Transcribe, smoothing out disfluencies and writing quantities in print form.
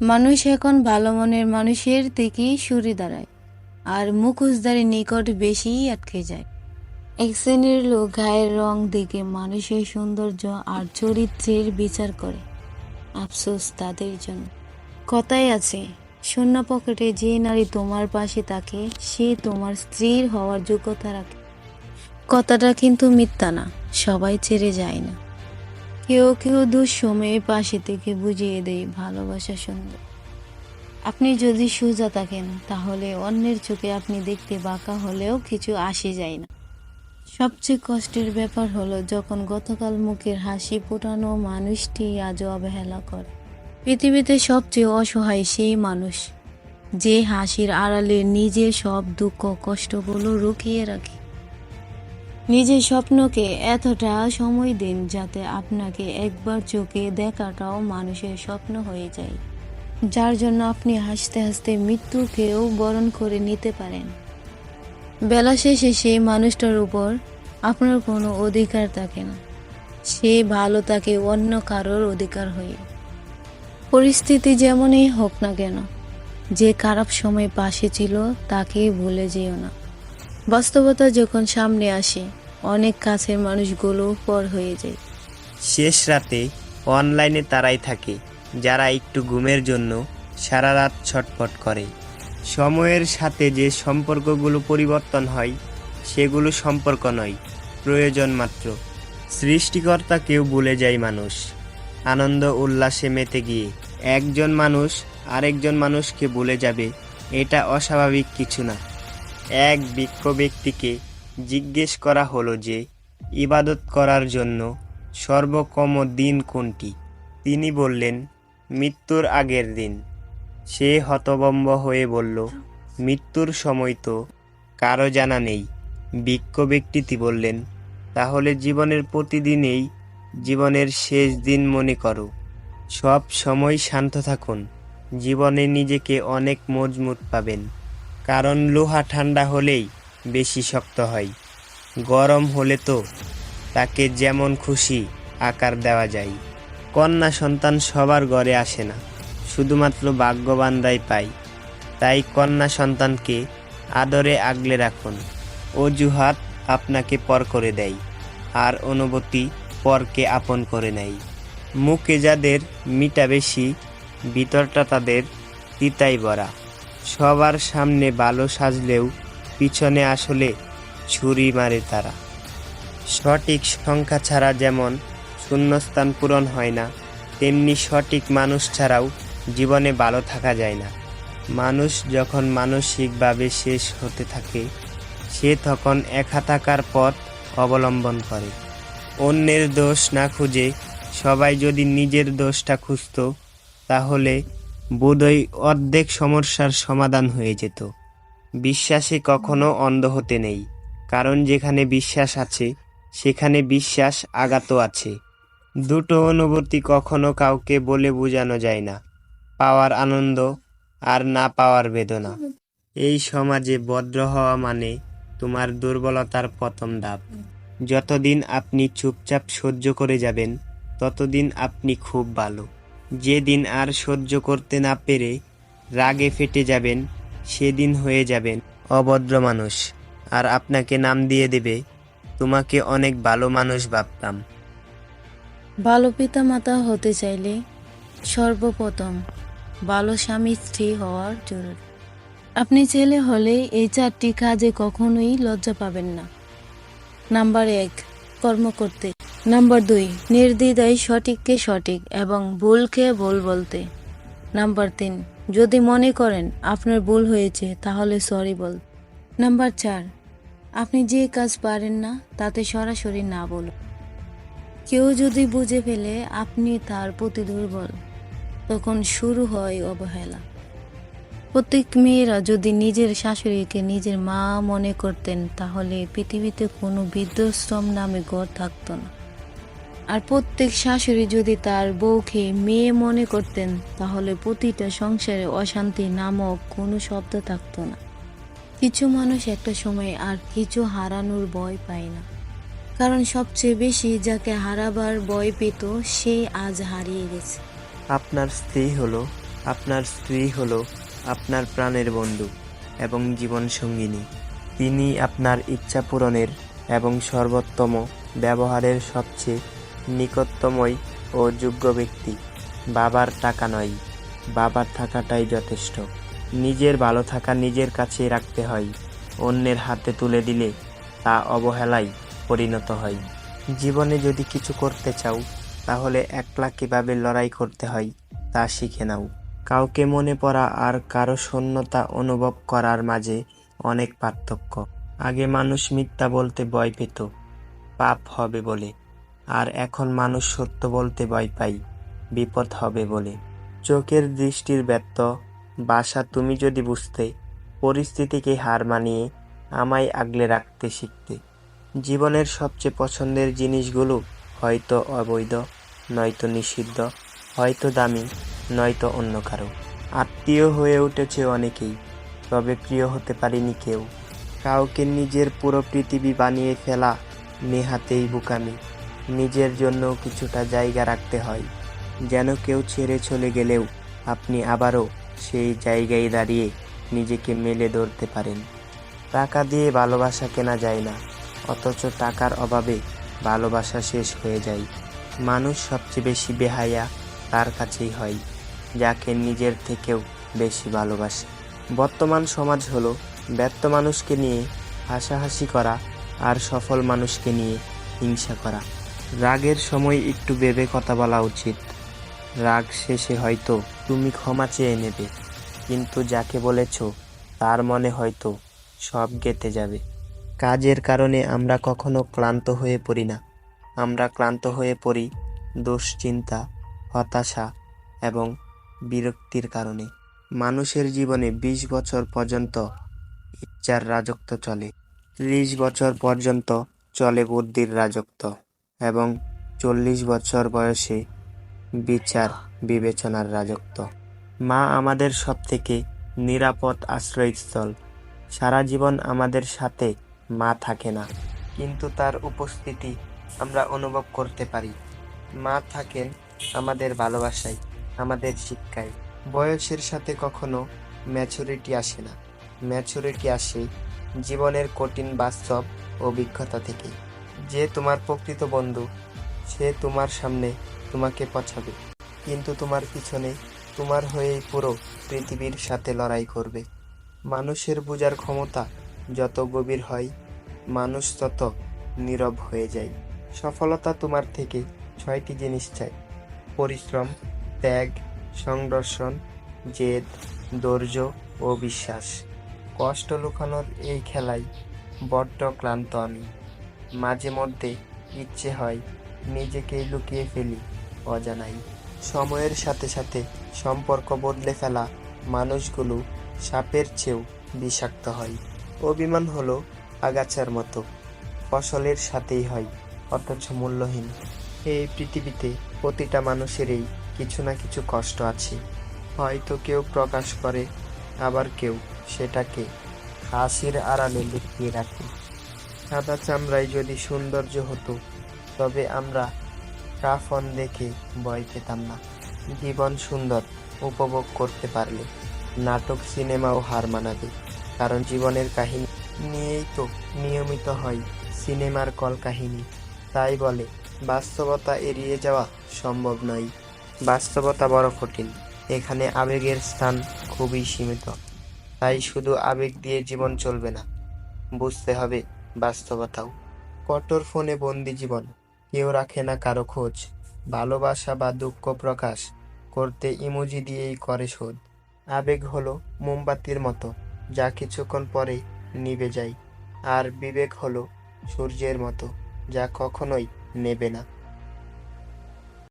মানুষ এখন ভালো মনের মানুষের থেকেই সরে দাঁড়ায়, আর মুখোশধারী নিকট বেশি আটকে যায়। এক শ্রেণীর লোক গায়ের রং দেখে মানুষের সৌন্দর্য আর চরিত্রের বিচার করে। আফসোস তাদের জন্য। কথায় আছে, শূন্য পকেটে যে নারী তোমার পাশে থাকে সে তোমার স্ত্রীর হওয়ার যোগ্যতা রাখে। কথাটা কিন্তু মিথ্যা না, সবাই ছেড়ে যায় না। কেউ কেউ দুঃসময়ে পাশে থেকে বুঝিয়ে দেয় ভালোবাসা সুন্দর। আপনি যদি সোজা থাকেন তাহলে অন্যের চোখে আপনি দেখতে বাঁকা হলেও কিছু আসে যায় না। সবচেয়ে কষ্টের ব্যাপার হলো যখন গতকাল মুখের হাসি ফোটানো মানুষটি আজও অবহেলা করে। পৃথিবীতে সবচেয়ে অসহায় সেই মানুষ যে হাসির আড়ালে নিজের সব দুঃখ কষ্টগুলো লুকিয়ে রাখে। নিজের স্বপ্নকে এতটা সময় দিন যাতে আপনাকে একবার চোখে দেখাটাও মানুষের স্বপ্ন হয়ে যায়, যার জন্য আপনি হাসতে হাসতে মৃত্যুকেও বরণ করে নিতে পারেন। বেলা শেষে সেই মানুষটার উপর আপনার কোনো অধিকার থাকে না, সে ভালো থাকে অন্য কারোর অধিকার হয়ে। পরিস্থিতি যেমনই হোক না কেন, যে খারাপ সময় পাশে ছিল তাকে ভুলে যেও না। বাস্তবতা যখন সামনে আসে অনেক কাছের মানুষগুলো পর হয়ে যায়। শেষ রাতে অনলাইনে তারাই থাকে যারা একটু ঘুমের জন্য সারা রাত ছটফট করে। সময়ের সাথে যে সম্পর্কগুলো পরিবর্তন হয় সেগুলো সম্পর্ক নয়, প্রয়োজন মাত্র। সৃষ্টিকর্তাকেও ভুলে যায় মানুষ আনন্দ উল্লাসে মেতে গিয়ে। একজন মানুষ আরেকজন মানুষকে ভুলে যাবে, এটা অস্বাভাবিক কিছু না। এক বিজ্ঞ ব্যক্তিকে জিজ্ঞেস করা হলো যে ইবাদত করার জন্য সর্বোত্তম দিন কোনটি। তিনি বললেন, মৃত্যুর আগের দিন। সে হতভম্ব হয়ে বলল, মৃত্যুর সময় তো কারো জানা নেই। বিজ্ঞ ব্যক্তিটি বললেন, তাহলে জীবনের প্রতিদিনেই জীবনের শেষ দিন মনে করো। সব সময় শান্ত থাকুন, জীবনে নিজেকে অনেক মজবুত পাবেন। কারণ লোহা ঠান্ডা হলেই বেশি শক্ত হয়, গরম হলে তো তাকে যেমন খুশি আকার দেওয়া যায়। কন্যা সন্তান সবার ঘরে আসে না, শুধুমাত্র ভাগ্যবানরাই পায়। তাই কন্যা সন্তানকে আদরে আগলে রাখুন। অজুহাত আপনাকে পর করে দেয়, আর অনুভূতি পরকে আপন করে নেয়। মুখে যাদের মিটা বেশি, ভিতরটা তাদের তিতাই ভরা। সবার সামনে ভালো সাজলেও পিছনে আসলে ছুরি মারে তারা। সঠিক সংখ্যা ছাড়া যেমন শূন্যস্থান পূরণ হয় না, তেমনি সঠিক মানুষ ছাড়াও জীবনে ভালো থাকা যায় না। মানুষ যখন মানসিকভাবে শেষ হতে থাকে, সে তখন একা থাকার পথ অবলম্বন করে। অন্যের দোষ না খুঁজে সবাই যদি নিজের দোষটা খুঁজত, তাহলে বোধহয় অর্ধেক সমস্যার সমাধান হয়ে যেত। বিশ্বাসে কখনো অন্ধ হতে নেই, কারণ যেখানে বিশ্বাস আছে সেখানে বিশ্বাস আঘাতও আছে। দুটো অনুভূতি কখনো কাউকে বলে বোঝানো যায় না, পাওয়ার আনন্দ আর না পাওয়ার বেদনা। এই সমাজে ভদ্র হওয়া মানে তোমার দুর্বলতার প্রথম ধাপ। যতদিন আপনি চুপচাপ সহ্য করে যাবেন, ততদিন আপনি খুব ভালো। যেদিন আর সহ্য করতে না পেরে রাগে ফেটে যাবেন, সেদিন হয়ে যাবেন অভদ্র মানুষ, আর আপনাকে নাম দিয়ে দেবে, তোমাকে অনেক ভালো মানুষ ভাবতাম। ভালো পিতা মাতা হতে চাইলে সর্বপ্রথম ভালো স্বামী স্ত্রী হওয়ার জরুরি। আপনি ছেলে হলে এই 4টি কাজে কখনোই লজ্জা পাবেন না। নাম্বার 1, কর্ম করতে। নাম্বার 2, নির্দ্বিধায় সঠিককে সঠিক এবং ভুলকে ভুল বলতে। নাম্বার 3, যদি মনে করেন আপনার ভুল হয়েছে তাহলে সরি বল। নাম্বার 4, আপনি যে কাজ পারেন না তাতে সরাসরি না বলুন। কেউ যদি বুঝে ফেলে আপনি তার প্রতি দুর্বল, তখন শুরু হয় অবহেলা। প্রত্যেক মেয়েরা যদি নিজের শাশুড়িকে নিজের মা মনে করতেন তাহলে পৃথিবীতে কোনো বৃদ্ধাশ্রম নামে ঘর থাকতো না। আর প্রত্যেক শাশুড়ি যদি তার বউকে মেয়ে মনে করতেন তাহলে প্রতিটা সংসারে অশান্তি নামক কোনো শব্দ থাকতো না। কিছু মানুষ একটা সময় আর কিছু হারানোর ভয় পায় না, কারণ সবচেয়ে বেশি যাকে হারাবার ভয় পেত সে আজ হারিয়ে গেছে। আপনার স্ত্রী হলো আপনার স্ত্রী হলো আপনার প্রাণের বন্ধু এবং জীবন সঙ্গিনী। তিনি আপনার ইচ্ছা পূরণের এবং সর্বোত্তম ব্যবহারের সবচেয়ে নিকটতমই ও যোগ্য ব্যক্তি। বাবার টাকা নয়, বাবার থাকাটাই যথেষ্ট। নিজের ভালো থাকা নিজের কাছেই রাখতে হয়, অন্যের হাতে তুলে দিলে তা অবহেলায় পরিণত হয়। জীবনে যদি কিছু করতে চাও, তাহলে একলা কিভাবে লড়াই করতে হয় তা শিখে নাও। কাউকে মনে পড়া আর কারো শূন্যতা অনুভব করার মাঝে অনেক পার্থক্য। আগে মানুষ মিথ্যা বলতে ভয় পেত, পাপ হবে বলে, আর এখন মানুষ সত্য বলতে ভয় পাই, বিপদ হবে বলে। চোখের দৃষ্টির ব্যর্থ বাসা তুমি যদি বুঝতে, পরিস্থিতিকে হার মানিয়ে আমায় আগলে রাখতে শিখতে। জীবনের সবচেয়ে পছন্দের জিনিসগুলো হয়তো অবৈধ, নয়তো নিষিদ্ধ, হয়তো দামি, নয়তো অন্য কারো। আত্মীয় হয়ে উঠেছে অনেকেই, তবে প্রিয় হতে পারেনি কেউ। কাউকে নিজের পুরো পৃথিবী বানিয়ে ফেলা নেহাতেই বোকামি। নিজের জন্য কিছুটা জায়গা রাখতে হয়, যেন কেউ ছেড়ে চলে গেলেও আপনি আবারও সেই জায়গায় দাঁড়িয়ে নিজেকে মেলে ধরতে পারেন। টাকা দিয়ে ভালোবাসা কেনা যায় না, অথচ টাকার অভাবে ভালোবাসা শেষ হয়ে যায়। মানুষ সবচেয়ে বেশি বেহায়া তার কাছেই হয়, যাকে নিজের থেকেও বেশি ভালোবাসে। বর্তমান সমাজ হলো ব্যর্থ মানুষকে নিয়ে হাসাহাসি করা আর সফল মানুষকে নিয়ে হিংসা করা। রাগের সময় একটু ভেবে কথা বলা উচিত। রাগ শেষে হয়তো তুমি ক্ষমা চেয়ে নেবে, কিন্তু যাকে বলেছ তার মনে হয়তো সব গেঁথে যাবে। কাজের কারণে আমরা কখনো ক্লান্ত হয়ে পড়ি না, আমরা ক্লান্ত হয়ে পড়ি দুশ্চিন্তা, হতাশা এবং বিরক্তির কারণে। মানুষের জীবনে 20 বছর পর্যন্ত ইচ্ছার রাজত্ব চলে, 30 বছর পর্যন্ত চলে বুদ্ধির রাজত্ব এবং 40 বছর বয়সে বিচার বিবেচনার রাজত্ব। মা আমাদের সবথেকে নিরাপদ আশ্রয়স্থল। সারা জীবন আমাদের সাথে মা থাকে না, কিন্তু তার উপস্থিতি আমরা অনুভব করতে পারি। মা থাকেন আমাদের ভালোবাসায়, আমাদের শিক্ষায়। বয়সের সাথে কখনো ম্যাচুরিটি আসে না, ম্যাচুরিটি আসে জীবনের কঠিন বাস্তব অভিজ্ঞতা থেকে। যে তোমার প্রকৃত বন্ধু, সে তোমার সামনে তোমাকে পছাবে, কিন্তু তোমার পিছনে তোমার হয়েই পুরো পৃথিবীর সাথে লড়াই করবে। মানুষের বোঝার ক্ষমতা যত গভীর হয়, মানুষ তত নীরব হয়ে যায়। সফলতা তোমার থেকে 6টি জিনিস চাই: পরিশ্রম, ত্যাগ, সংঘর্ষণ, জেদ, ধৈর্য ও বিশ্বাস। কষ্ট লুকানোর এই খেলায় বড্ড ক্লান্ত আমি। মাঝে মধ্যে ইচ্ছে হয় নিজেকেই লুকিয়ে ফেলি অজানাই। সময়ের সাথে সাথে সম্পর্ক বদলে ফেলা মানুষগুলো সাপের চেয়েও বিষাক্ত হয়। অভিমান হলো আগাছার মতো, ফসলের সাথেই হয়, অথচ মূল্যহীন। এই পৃথিবীতে প্রতিটা মানুষেরই কিছু না কিছু কষ্ট আছে, হয়তো কেউ প্রকাশ করে, আবার কেউ সেটাকে হাসির আড়ালে লুকিয়ে রাখে। সাদা চামড়ায় যদি সৌন্দর্য হতো, তবে আমরা কাফন দেখে ভয় পেতাম না। জীবন সুন্দর উপভোগ করতে পারলে নাটক সিনেমাও হার মানাবে, কারণ জীবনের কাহিনী নিয়েই তো নিয়মিত হয় সিনেমার কলকাহিনী। তাই বলে বাস্তবতা এড়িয়ে যাওয়া সম্ভব নয়, বাস্তবতা বড় কঠিন। এখানে আবেগের স্থান খুবই সীমিত। তাই শুধু আবেগ দিয়ে জীবন চলবে না, বুঝতে হবে বাস্তবতাও। কঠোর ফোনে বন্দি জীবন, কেউ রাখে না কারো খোঁজ। ভালোবাসা বা দুঃখ প্রকাশ করতে ইমোজি দিয়েই করে শোধ। আবেগ হলো মোমবাতির মতো, যা কিছুক্ষণ পরে নিভে যায়, আর বিবেক হলো সূর্যের মতো, যা কখনোই নেবে না।